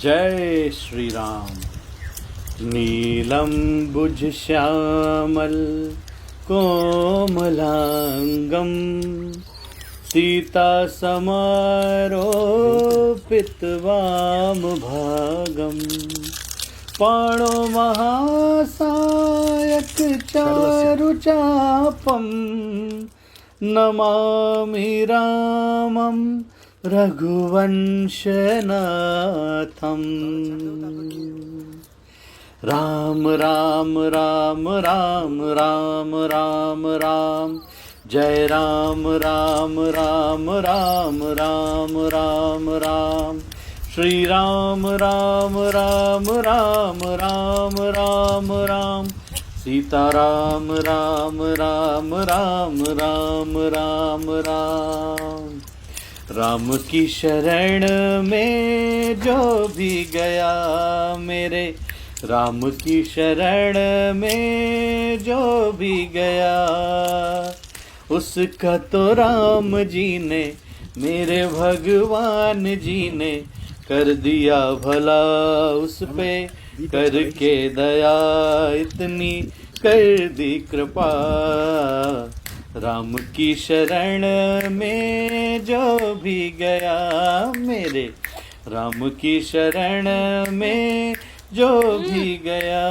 जय श्री राम। नीलम्बुज श्यामल कोमलांगम सीता समारोपित वाम भागम पाणो महासायक चारुचापम नमामि रामं रघुवंशनाथम। राम राम राम राम राम राम राम जय राम राम राम राम राम राम राम श्री राम राम राम राम राम राम राम सीता राम राम राम राम राम राम राम। राम की शरण में जो भी गया मेरे, राम की शरण में जो भी गया उसका तो राम जी ने मेरे भगवान जी ने कर दिया भला, उस पे करके दया इतनी कर दी कृपा। राम की शरण में जो भी गया मेरे, राम की शरण में जो भी गया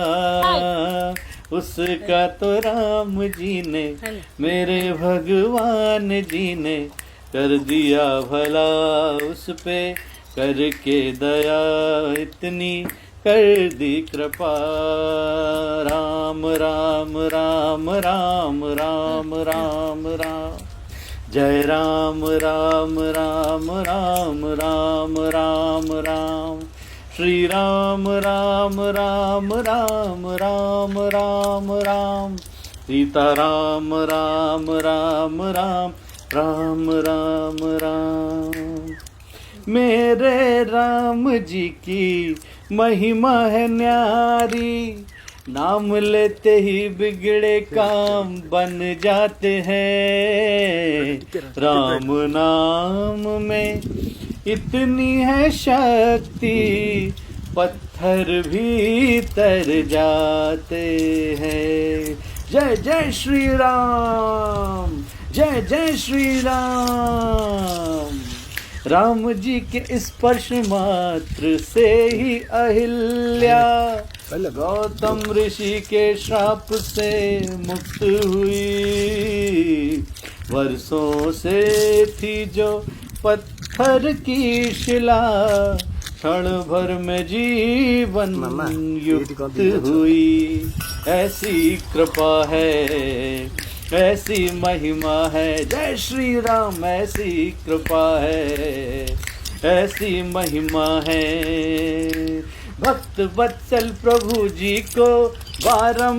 उसका तो राम जी ने मेरे भगवान जी ने कर दिया भला, उस पे करके दया इतनी कर दी कृपा। राम राम राम राम राम राम राम जय राम राम राम राम राम राम राम श्री राम राम राम राम राम राम राम सीता राम राम राम राम राम राम राम। मेरे राम जी की महिमा है न्यारी, नाम लेते ही बिगड़े काम बन जाते हैं। राम नाम में इतनी है शक्ति पत्थर भी तर जाते हैं। जय जय श्री राम, जय जय श्री राम। राम जी के स्पर्श मात्र से ही अहिल्या गौतम ऋषि के श्राप से मुक्त हुई। वर्षों से थी जो पत्थर की शिला क्षण भर में जीवन युक्त हुई। ऐसी कृपा है, ऐसी महिमा है, जय श्री राम। ऐसी कृपा है, ऐसी महिमा है, भक्त वत्सल प्रभु जी को बारंबार